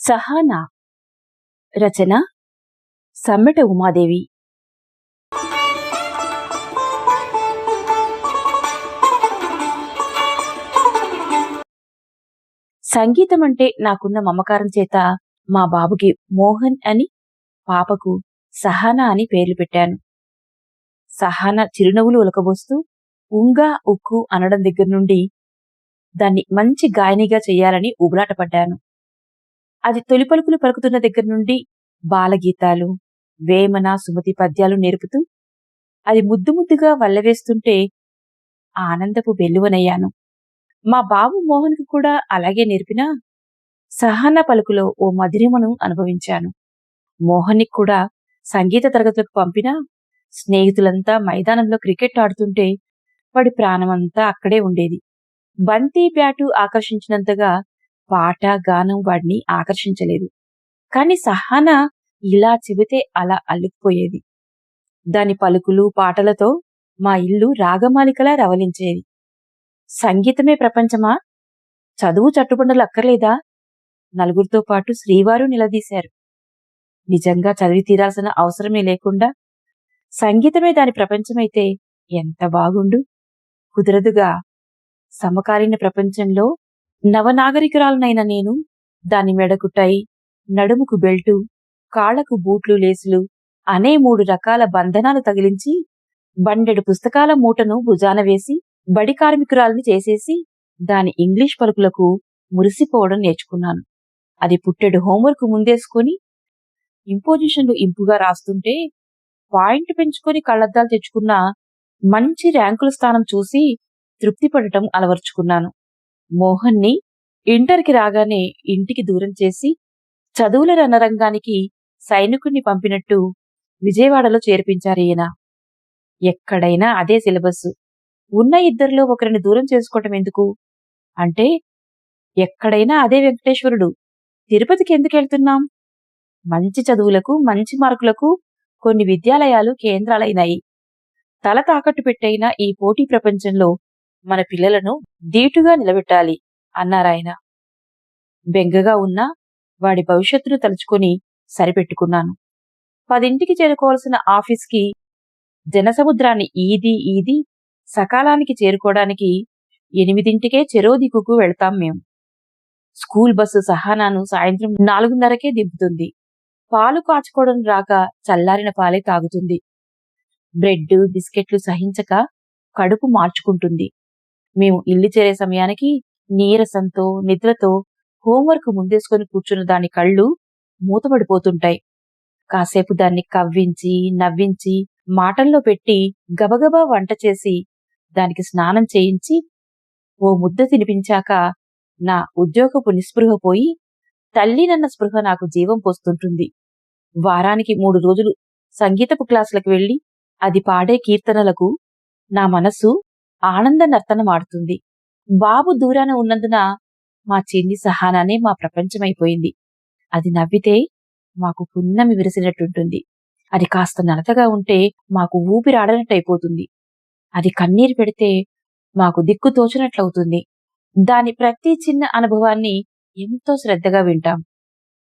సహానా. రచన సమ్మెట ఉమాదేవి. సంగీతమంటే నాకున్న మమకారం చేత మా బాబుకి మోహన్ అని, పాపకు సహానా అని పేర్లు పెట్టాను. సహానా చిరునవ్వులు ఒలకబోస్తూ ఉంగా ఉక్కు అనడం దగ్గర నుండి దాన్ని మంచి గాయనిగా చెయ్యాలని ఉబలాటపడ్డాను. అది తొలి పలుకులు పలుకుతున్న దగ్గర నుండి బాలగీతాలు, వేమన, సుమతి పద్యాలు నేర్పుతూ అది ముద్దు ముద్దుగా వల్లవేస్తుంటే ఆనందపు వెల్లువనయ్యాను. మా బాబు మోహన్కు కూడా అలాగే నేర్పినా సహానా పలుకులో ఓ మధురిమను అనుభవించాను. మోహన్కి కూడా సంగీత తరగతులకు పంపినా స్నేహితులంతా మైదానంలో క్రికెట్ ఆడుతుంటే వాడి ప్రాణమంతా అక్కడే ఉండేది. బంతి బ్యాటు ఆకర్షించినంతగా పాట గానం వాడిని ఆకర్షించలేదు. కాని సహానా ఇలా చెబితే అలా అల్లుకుపోయేది. దాని పలుకులు పాటలతో మా ఇల్లు రాగమాలికలా రవలించేది. సంగీతమే ప్రపంచమా? చదువు చట్టుబండలు అక్కర్లేదా? నలుగురితో పాటు శ్రీవారు నిలదీశారు. నిజంగా చదివి తీరాల్సిన అవసరమే లేకుండా సంగీతమే దాని ప్రపంచమైతే ఎంత బాగుండు. కుదరదుగా. సమకాలీన ప్రపంచంలో నవనాగరికురాలనైన నేను దాని మెడకు టై, నడుముకు బెల్టు, కాళ్లకు బూట్లు లేసులు అనే 3 రకాల బంధనాలు తగిలించి బండెడు పుస్తకాల మూటను భుజాన వేసి బడి కార్మికురాల్ని చేసేసి దాని ఇంగ్లీష్ పలుకులకు మురిసిపోవడం నేర్చుకున్నాను. అది పుట్టెడు హోంవర్క్ ముందేసుకొని ఇంపోజిషన్లు ఇంపుగా రాస్తుంటే పాయింట్ పెంచుకొని కళ్లద్దాలు తెచ్చుకున్న మంచి ర్యాంకుల స్థానం చూసి తృప్తి పడటం అలవర్చుకున్నాను. మోహన్ని ఇంటర్కి రాగానే ఇంటికి దూరం చేసి చదువుల రణరంగానికి సైనికుణ్ణి పంపినట్టు విజయవాడలో చేర్పించారీయన. ఎక్కడైనా అదే సిలబస్. ఉన్న ఇద్దరిలో ఒకరిని దూరం చేసుకోవటం ఎందుకు అంటే, ఎక్కడైనా అదే వెంకటేశ్వరుడు. తిరుపతికి ఎందుకెళ్తున్నాం? మంచి చదువులకు, మంచి మార్కులకు కొన్ని విద్యాలయాలు కేంద్రాలైనాయి. తల తాకట్టు పెట్టైన ఈ పోటీ ప్రపంచంలో మన పిల్లలను దీటుగా నిలబెట్టాలి అన్నారాయన. బెంగగా ఉన్నా వాడి భవిష్యత్తును తలుచుకొని సరిపెట్టుకున్నాను. 10ంటికి చేరుకోవాల్సిన ఆఫీస్కి జనసముద్రాన్ని ఈది సకాలానికి చేరుకోవడానికి 8ంటికే చెరో దిక్కుకు వెళ్తాం మేం. స్కూల్ బస్సు సహానాను సాయంత్రం 4:30కే దింపుతుంది. పాలు కాచుకోవడం రాక చల్లారిన పాలే తాగుతుంది. బ్రెడ్, బిస్కెట్లు సహించక కడుపు మార్చుకుంటుంది. మేము ఇల్లు చేరే సమయానికి నీరసంతో, నిద్రతో హోంవర్క్ ముందేసుకొని కూర్చున్న దాని కళ్ళు మూతపడిపోతుంటాయి. కాసేపు దాన్ని కవ్వించి, నవ్వించి, మాటల్లో పెట్టి గబగబా వంట చేసి దానికి స్నానం చేయించి ఓ ముద్ద తినిపించాక నా ఉద్యోగపు నిస్పృహ పోయి తల్లినన్న స్పృహ నాకు జీవం పోస్తుంటుంది. వారానికి 3 రోజులు సంగీతపు క్లాసులకు వెళ్లి అది పాడే కీర్తనలకు నా మనసు ఆనంద నర్తనమాడుతుంది. బాబు దూరాన ఉన్నందున మా చిన్ని సహానానే మా ప్రపంచమైపోయింది. అది నవ్వితే మాకు పున్నమి విరిసినట్టుంటుంది. అది కాస్త నలతగా ఉంటే మాకు ఊపిరాడనట్టయిపోతుంది. అది కన్నీరు పెడితే మాకు దిక్కు తోచినట్లవుతుంది. దాని ప్రతి చిన్న అనుభవాన్ని ఎంతో శ్రద్ధగా వింటాం.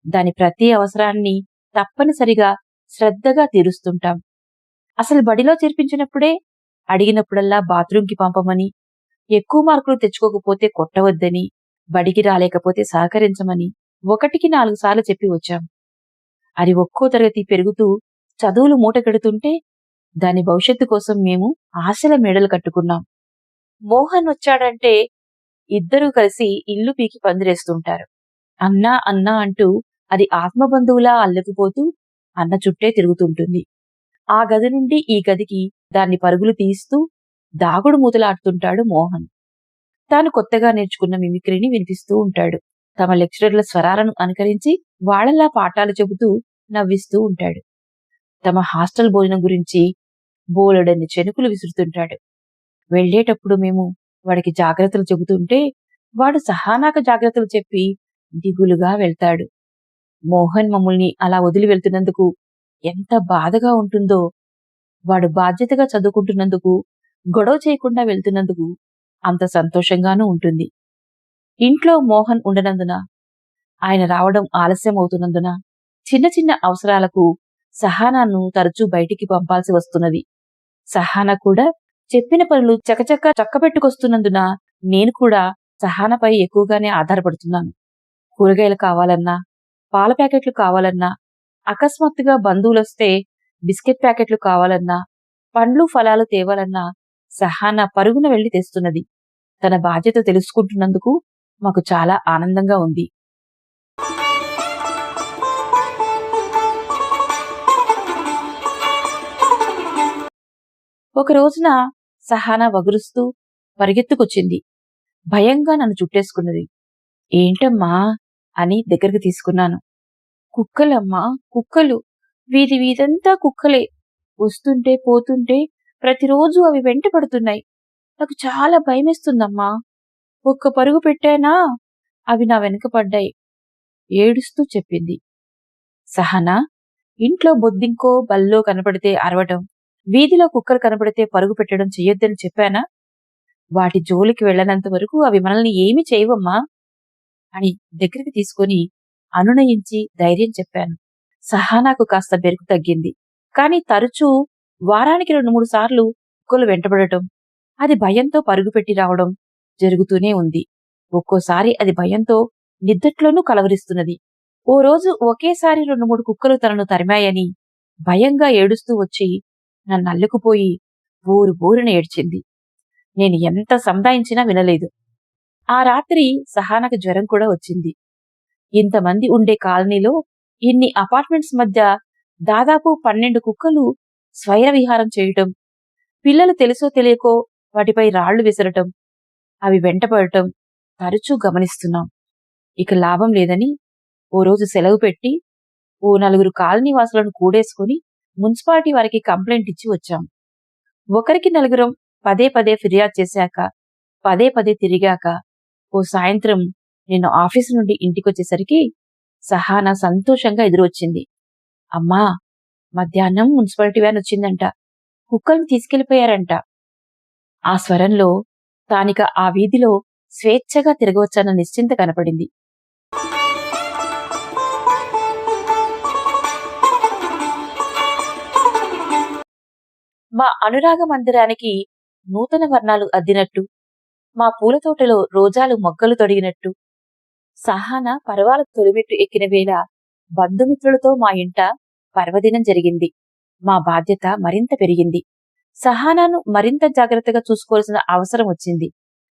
దాని ప్రతి అవసరాన్ని తప్పనిసరిగా శ్రద్ధగా తీరుస్తుంటాం. అసలు బడిలో చేర్పించినప్పుడే అడిగినప్పుడల్లా బాత్రూంకి పంపమని, ఎక్కువ మార్కులు తెచ్చుకోకపోతే కొట్టవద్దని, బడికి రాలేకపోతే సహకరించమని 1కి 4 సార్లు చెప్పి వచ్చాం. అది ఒక్కో తరగతి పెరుగుతూ చదువులు మూటగెడుతుంటే దాని భవిష్యత్తు కోసం మేము ఆశల మేడలు కట్టుకున్నాం. మోహన్ వచ్చాడంటే ఇద్దరూ కలిసి ఇల్లు పీకి పందిరేస్తుంటారు. అన్నా అన్నా అంటూ అది ఆత్మబంధువులా అల్లెకుపోతూ అన్న చుట్టే తిరుగుతుంటుంది. ఆ గది నుండి ఈ గదికి దాన్ని పరుగులు తీస్తూ దాగుడు మూతలాడుతుంటాడు మోహన్. తాను కొత్తగా నేర్చుకున్న మిమిక్రీని వినిపిస్తూ ఉంటాడు. తమ లెక్చరర్ల స్వరాలను అనుకరించి వాళ్లలా పాఠాలు చెబుతూ నవ్విస్తూ ఉంటాడు. తమ హాస్టల్ భోజనం గురించి బోలెడన్ని చెనుకులు విసురుతుంటాడు. వెళ్లేటప్పుడు మేము వాడికి జాగ్రత్తలు చెబుతుంటే వాడు సహానాక జాగ్రత్తలు చెప్పి దిగులుగా వెళ్తాడు. మోహన్ మమ్మల్ని అలా వదిలి వెళ్తున్నందుకు ఎంత బాధగా ఉంటుందో, వాడు బాధ్యతగా చదువుకుంటున్నందుకు, గొడవ చేయకుండా వెళ్తున్నందుకు అంత సంతోషంగానూ ఉంటుంది. ఇంట్లో మోహన్ ఉండనందున ఆయన రావడం ఆలస్యం అవుతున్నందున చిన్న చిన్న అవసరాలకు సహానాను తరచూ బయటికి పంపాల్సి వస్తున్నది. సహానా కూడా చెప్పిన పనులు చకచకా చక్కబెట్టుకొస్తున్నందున నేను కూడా సహానాపై ఎక్కువగానే ఆధారపడుతున్నాను. కూరగాయలు కావాలన్నా, పాల ప్యాకెట్లు కావాలన్నా, అకస్మాత్తుగా బంధువులొస్తే బిస్కెట్ ప్యాకెట్లు కావాలన్నా, పండ్లు ఫలాలు తేవాలన్నా సహానా పరుగున వెళ్లి తెస్తున్నది. తన బాధ్యత తెలుసుకుంటున్నందుకు మాకు చాలా ఆనందంగా ఉంది. ఒక రోజున సహానా వగురుస్తూ పరిగెత్తుకొచ్చింది. భయంగా నన్ను చుట్టేసుకున్నది. ఏంటమ్మా అని దగ్గరకు తీసుకున్నాను. కుక్కలమ్మా, కుక్కలు. వీధి వీధంతా కుక్కలే. వస్తుంటే పోతుంటే ప్రతిరోజు అవి వెంట పడుతున్నాయి. నాకు చాలా భయమేస్తుందమ్మా. ఒక్క పరుగు పెట్టానా అవి నా వెనక పడ్డాయి ఏడుస్తూ చెప్పింది. సహనా, ఇంట్లో బొద్దింకో బల్లో కనపడితే అరవటం, వీధిలో కుక్కలు కనపడితే పరుగు పెట్టడం చెయ్యొద్దని చెప్పానా? వాటి జోలికి వెళ్లనంత వరకు అవి మనల్ని ఏమీ చేయవమ్మా అని దగ్గరికి తీసుకుని అనునయించి ధైర్యం చెప్పాను. సహానాకు కాస్త బెరుకు తగ్గింది. కాని తరచూ వారానికి 2-3 సార్లు కుక్కలు వెంటబడటం, అది భయంతో పరుగుపెట్టి రావడం జరుగుతూనే ఉంది. ఒక్కోసారి అది భయంతో నిద్దట్లోనూ కలవరిస్తున్నది. ఓ రోజు ఒకేసారి 2-3 కుక్కలు తనను తరిమాయని భయంగా ఏడుస్తూ వచ్చి నన్నల్లుకుపోయి బోరు బోరున ఏడ్చింది. నేను ఎంత సంధాయించినా వినలేదు. ఆ రాత్రి సహానాకు జ్వరం కూడా వచ్చింది. ఇంతమంది ఉండే కాలనీలో ఇన్ని అపార్ట్మెంట్స్ మధ్య దాదాపు 12 కుక్కలు స్వైర విహారం చేయటం, పిల్లలు తెలుసో తెలియకో వాటిపై రాళ్లు విసరటం, అవి వెంటపడటం తరచూ గమనిస్తున్నాం. ఇక లాభం లేదని ఓ రోజు సెలవు పెట్టి ఓ 4 కాలనీ వాసులను కూడేసుకుని మున్సిపాలిటీ వారికి కంప్లైంట్ ఇచ్చి వచ్చాం. ఒకరికి 4 పదే పదే ఫిర్యాదు చేశాక, పదే పదే తిరిగాక ఓ సాయంత్రం నేను ఆఫీసు నుండి ఇంటికొచ్చేసరికి సహానా సంతోషంగా ఎదురొచ్చింది. అమ్మా, మధ్యాహ్నం మున్సిపాలిటీ వ్యాన్ వచ్చిందంట. కుక్కల్ని తీసుకెళ్లిపోయారంట. ఆ స్వరంలో తానిక ఆ వీధిలో స్వేచ్ఛగా తిరగవచ్చన్న నిశ్చింత కనపడింది. మా అనురాగ మందిరానికి నూతన వర్ణాలు అద్దినట్టు, మా పూల తోటలో రోజాలు మొగ్గలు తొడిగినట్టు, సహానా పర్వాల తొలిమెట్టు ఎక్కిన వేళ బంధుమిత్రులతో మా ఇంట పర్వదినం జరిగింది. మా బాధ్యత మరింత పెరిగింది. సహానాను మరింత జాగ్రత్తగా చూసుకోవాల్సిన అవసరం వచ్చింది.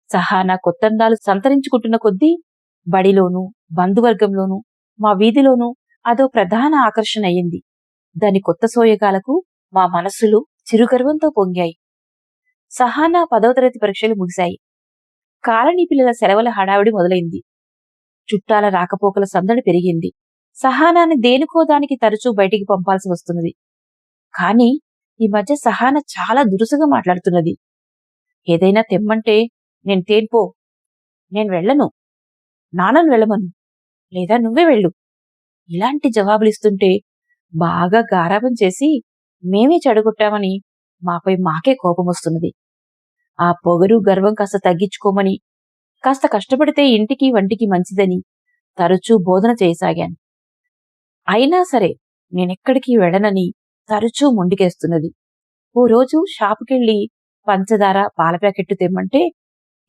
సహానా కొత్తందాలు సంతరించుకుంటున్న కొద్దీ బడిలోనూ, బంధువర్గంలోనూ, మా వీధిలోనూ అదో ప్రధాన ఆకర్షణ అయింది. దాని కొత్త సోయగాలకు మా మనస్సులు చిరుగర్వంతో పొంగాయి. సహానా 10వ తరగతి పరీక్షలు ముగిశాయి. కాలనీ పిల్లల సెలవుల హడావిడి మొదలైంది. చుట్టాల రాకపోకల సందడి పెరిగింది. సహానాని దేనికో దానికి తరచూ బయటికి పంపాల్సి వస్తున్నది. కాని ఈ మధ్య సహానా చాలా దురుసుగా మాట్లాడుతున్నది. ఏదైనా తెమ్మంటే నేను తేన్పో, నేను వెళ్లను, నాన్నను వెళ్ళమను, లేదా నువ్వే వెళ్ళు, ఇలాంటి జవాబులిస్తుంటే బాగా గారాబం చేసి మేమే చెడగొట్టామని మాపై మాకే కోపం వస్తున్నది. ఆ పొగరు గర్వం కాస్త తగ్గించుకోమని, కాస్త కష్టపడితే ఇంటికి వంటికి మంచిదని తరచూ బోధన చేయసాగాను. అయినా సరే నేనెక్కడికి వెళ్ళనని తరచూ మొండికేస్తున్నది. ఓ రోజు షాపుకెళ్లి పంచదార పాల ప్యాకెట్టు తెమ్మంటే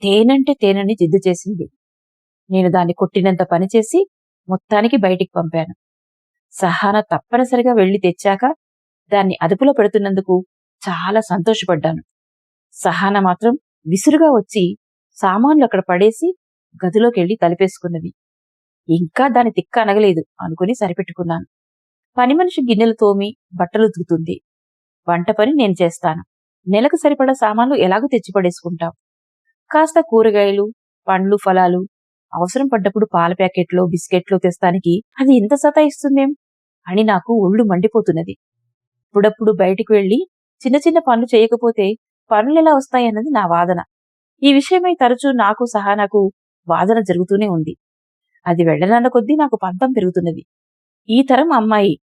తేనంటే తేనని జిద్దు చేసింది. నేను దాన్ని కొట్టినంత పనిచేసి మొత్తానికి బయటికి పంపాను. సహానా తప్పనిసరిగా వెళ్లి తెచ్చాక దాన్ని అదుపులో పెడుతున్నందుకు చాలా సంతోషపడ్డాను. సహానా మాత్రం విసురుగా వచ్చి సామాన్లు అక్కడ పడేసి గదిలోకెళ్లి తలుపేసుకున్నది. ఇంకా దాని తిక్క అనగలేదు అనుకుని సరిపెట్టుకున్నాను. పని మనిషి గిన్నెలు తోమి బట్టలు ఉతుకుతుంది. వంట పని నేను చేస్తాను. నెలకు సరిపడా సామాన్లు ఎలాగూ తెచ్చిపడేసుకుంటాం. కాస్త కూరగాయలు, పండ్లు ఫలాలు అవసరం పడ్డప్పుడు పాల ప్యాకెట్లో బిస్కెట్లో తెస్తానికి అది ఇంత సతాయిస్తుందేం అని నాకు ఒళ్ళు మండిపోతున్నది. అప్పుడప్పుడు బయటికి వెళ్లి చిన్న చిన్న పనులు చేయకపోతే పనులెలా వస్తాయన్నది నా వాదన. ఈ విషయమై తరచూ నాకు సహానాకు వాదన జరుగుతూనే ఉంది. అది వెళ్లనన్న కొద్దీ నాకు పంతం పెరుగుతున్నది. ఈ తరం అమ్మాయి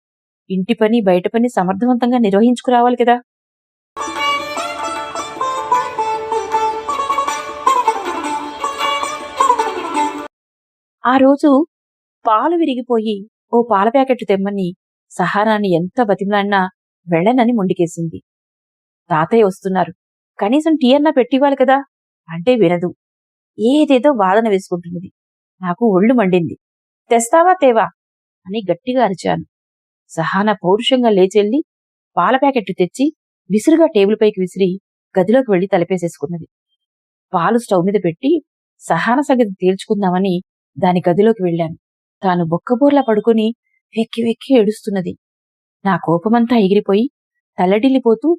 ఇంటి పని బయట పని సమర్థవంతంగా నిర్వహించుకురావాలి కదా. ఆ రోజు పాలు విరిగిపోయి ఓ పాల ప్యాకెట్ తెమ్మని సహానాన్ని ఎంత బతిమలాడినా వెళ్ళనని మొండికేసింది. తాతయ్య వస్తున్నారు, కనీసం టీ అన్నా పెట్టివ్వాలి కదా అంటే వినదు. ఏదేదో వాదన వేసుకుంటున్నది. నాకు ఒళ్ళు మండింది. తెస్తావా తేవా అని గట్టిగా అరిచాను. సహానా పౌరుషంగా లేచెల్లి పాల ప్యాకెట్ తెచ్చి విసురుగా టేబుల్ పైకి విసిరి గదిలోకి వెళ్లి తలపేసేసుకున్నది. పాలు స్టవ్ మీద పెట్టి సహాన సంగతి తేల్చుకుందామని దాని గదిలోకి వెళ్లాను. తాను బొక్కబోర్లా పడుకుని వెక్కి వెక్కి ఏడుస్తున్నది. నా కోపమంతా ఎగిరిపోయి తల్లడిల్లిపోతూ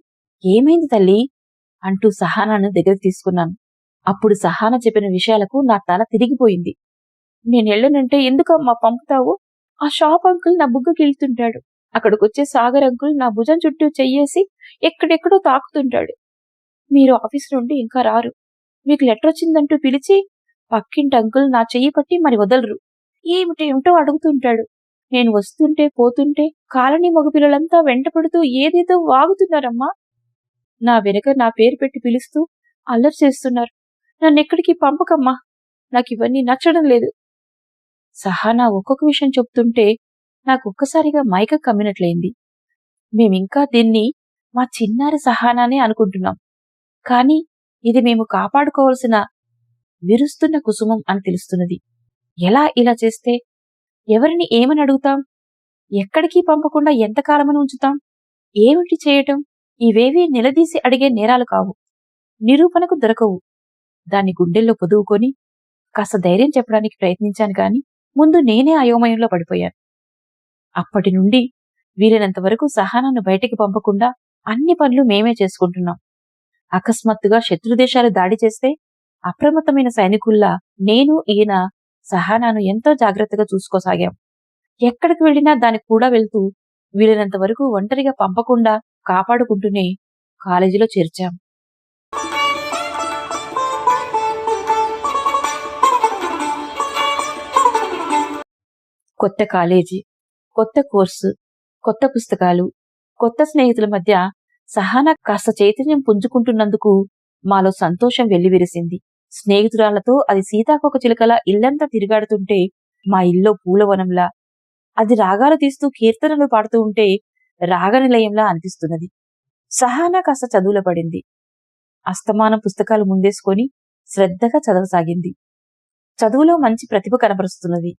ఏమైంది తల్లి అంటూ సహానాను దగ్గరికి తీసుకున్నాను. అప్పుడు సహాన చెప్పిన విషయాలకు నా తల తిరిగిపోయింది. నేనెళ్ళనంటే ఎందుకమ్మా పంపుతావు? ఆ షాప్ అంకుల్ నా బుగ్గకిళ్తుంటాడు. అక్కడికొచ్చే సాగర్ అంకుల్ నా భుజం చుట్టూ చెయ్యేసి ఎక్కడెక్కడో తాకుతుంటాడు. మీరు ఆఫీస్ నుండి ఇంకా రారు. మీకు లెటర్ వచ్చిందంటూ పిలిచి పక్కింటి అంకుల్ నా చెయ్యి పట్టి మరి వదలరు. ఏమిటేమిటో అడుగుతుంటాడు. నేను వస్తుంటే పోతుంటే కాలనీ మగపిల్లలంతా వెంటపడుతూ ఏదేదో వాగుతున్నారమ్మా. నా వెనక నా పేరు పెట్టి పిలుస్తూ అల్లరి చేస్తున్నారు. నన్నెక్కడికి పంపకమ్మా. నాకివన్నీ నచ్చడం లేదు. సహానా ఒక్కొక్క విషయం చెప్తుంటే నాకొక్కసారిగా మైకం కమ్మినట్లయింది. మేమింకా దీన్ని మా చిన్నారి సహానానే అనుకుంటున్నాం. కాని ఇది మేము కాపాడుకోవాల్సిన విరుస్తున్న కుసుమం అని తెలుస్తున్నది. ఎలా ఇలా చేస్తే? ఎవరిని ఏమని అడుగుతాం? ఎక్కడికి పంపకుండా ఎంతకాలమని ఉంచుతాం? ఏమిటి చేయటం? ఇవేవీ నిలదీసి అడిగే నేరాలు కావు. నిరూపణకు దొరకవు. దాన్ని గుండెల్లో పొదువుకొని కాస్త ధైర్యం చెప్పడానికి ప్రయత్నించాను కాని ముందు నేనే అయోమయంలో పడిపోయాను. అప్పటి నుండి వీలైనంతవరకు సహానాన్ని బయటికి పంపకుండా అన్ని పనులు మేమే చేసుకుంటున్నాం. అకస్మాత్తుగా శత్రుదేశాలు దాడి చేస్తే అప్రమత్తమైన సైనికుల్లా నేను ఈయన సహానాను ఎంతో జాగ్రత్తగా చూసుకోసాగాం. ఎక్కడికి వెళ్లినా దానికి కూడా వెళ్తూ వీలైనంత వరకు ఒంటరిగా పంపకుండా కాపాడుకుంటూనే కాలేజీలో చేర్చాం. కొత్త కాలేజీ, కొత్త కోర్సు, కొత్త పుస్తకాలు, కొత్త స్నేహితుల మధ్య సహానా కాస్త చైతన్యం పుంజుకుంటున్నందుకు మాలో సంతోషం వెల్లివిరిసింది. స్నేహితురాళ్లతో అది సీతాకోక చిలుకలా ఇల్లంతా తిరిగాడుతుంటే మా ఇల్లో పూలవనంలా, అది రాగాలు తీస్తూ కీర్తనలు పాడుతూ ఉంటే రాగనిలయంలా అనిపిస్తున్నది. సహానా కాస్త చదువులో పడింది. అస్తమానం పుస్తకాలు ముందేసుకొని శ్రద్ధగా చదవసాగింది. చదువులో మంచి ప్రతిభ కనబరుస్తున్నది.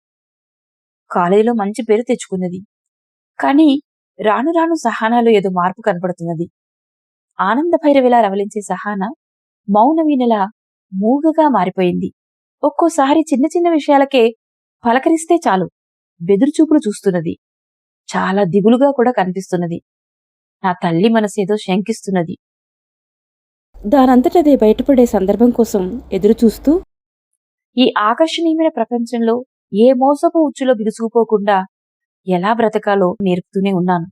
కాలేజీలో మంచి పేరు తెచ్చుకున్నది. కాని రాను రాను సహానాలో ఏదో మార్పు కనపడుతున్నది. ఆనంద భైరవిలా రవలించే సహానా మౌనవీనలా మూగగా మారిపోయింది. ఒక్కోసారి చిన్న చిన్న విషయాలకే పలకరిస్తే చాలు బెదురుచూపులు చూస్తున్నది. చాలా దిగులుగా కూడా కనిపిస్తున్నది. నా తల్లి మనసేదో శంకిస్తున్నది. దానంతటదే బయటపడే సందర్భం కోసం ఎదురుచూస్తూ ఈ ఆకర్షణీయమైన ప్రపంచంలో ఏ మోసపు ఉచ్చులో బిగుసుకుపోకుండా ఎలా బ్రతకాలో నేర్పుతూనే ఉన్నాను.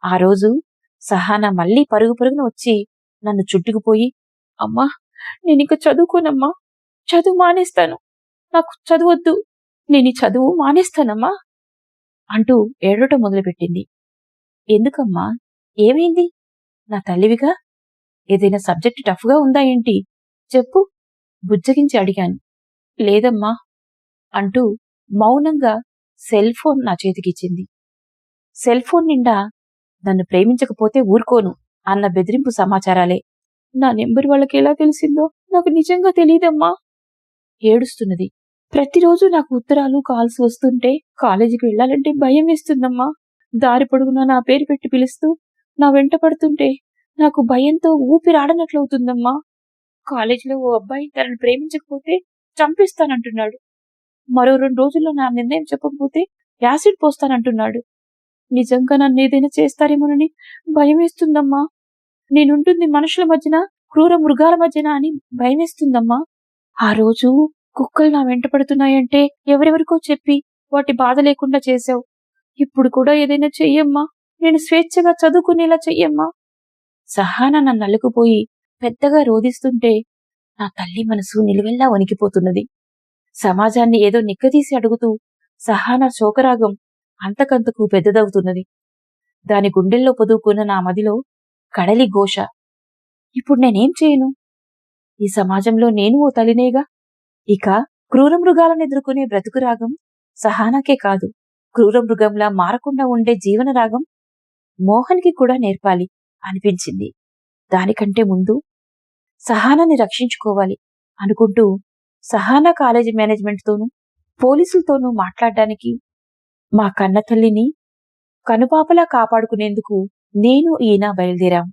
ఆ రోజు సహానా మళ్లీ పరుగు పరుగున వచ్చి నన్ను చుట్టుకుపోయి, అమ్మా నేనింక చదువుకోనమ్మా, చదువు మానేస్తాను, నాకు చదువొద్దు, నేను ఈ చదువు మానేస్తానమ్మా అంటూ ఏడవటం మొదలుపెట్టింది. ఎందుకమ్మా, ఏమైంది? నా తల్లివిగా ఏదైనా సబ్జెక్టు టఫ్గా ఉందా ఏంటి? చెప్పు బుజ్జగించి అడిగాను. లేదమ్మా అంటూ మౌనంగా సెల్ ఫోన్ నా చేతికిచ్చింది. సెల్ ఫోన్ నిండా నన్ను ప్రేమించకపోతే ఊరుకోను అన్న బెదిరింపు సమాచారాలే. నా నెంబర్ వాళ్ళకి ఎలా తెలిసిందో నాకు నిజంగా తెలియదమ్మా. ఏడుస్తున్నది. ప్రతిరోజు నాకు ఉత్తరాలు కాల్స్ వస్తుంటే కాలేజీకి వెళ్లాలంటే భయం వేస్తుందమ్మా. దారి పొడుగునా నా పేరు పెట్టి పిలుస్తూ నా వెంట పడుతుంటే నాకు భయంతో ఊపిరాడనట్లవుతుందమ్మా. కాలేజీలో ఓ అబ్బాయి తనను ప్రేమించకపోతే చంపేస్తానంటున్నాడు. మరో 2 రోజుల్లో నా నిర్ణయం చెప్పకపోతే యాసిడ్ పోస్తానంటున్నాడు. నిజంగా నన్నేదైనా చేస్తారేమోనని భయమేస్తుందమ్మా. నేనుంటుంది మనుషుల మధ్యన, క్రూర మృగాల మధ్యన అని భయమేస్తుందమ్మా. ఆ రోజు కుక్కలు నా వెంట పడుతున్నాయంటే ఎవరెవరికో చెప్పి వాటి బాధ లేకుండా చేశావు. ఇప్పుడు కూడా ఏదైనా చెయ్యమ్మా, నేను స్వేచ్ఛగా చదువుకునేలా చెయ్యమ్మా. సహానా నన్ను అల్లుకుపోయి పెద్దగా రోదిస్తుంటే నా తల్లి మనసు నిలువెల్లా వణికిపోతున్నది. సమాజాన్ని ఏదో నిక్కదీసి అడుగుతూ సహానా శోకరాగం అంతకంతకు పెద్దదవుతున్నది. దాని గుండెల్లో పొదువుకున్న నా మదిలో కడలి ఘోష. ఇప్పుడు నేనేం చేయను? ఈ సమాజంలో నేను ఓ తల్లినేగా. ఇక క్రూర మృగాలను ఎదుర్కొనే బ్రతుకు రాగం సహానాకే కాదు, క్రూర మృగంలా మారకుండా ఉండే జీవన రాగం మోహన్కి కూడా నేర్పాలి అనిపించింది. దానికంటే ముందు సహానాన్ని రక్షించుకోవాలి అనుకుంటూ సహానా కాలేజీ మేనేజ్మెంట్తోనూ పోలీసులతోనూ మాట్లాడడానికి, మా కన్నతల్లిని కనుపాపలా కాపాడుకునేందుకు నేను ఈయన బయలుదేరాం.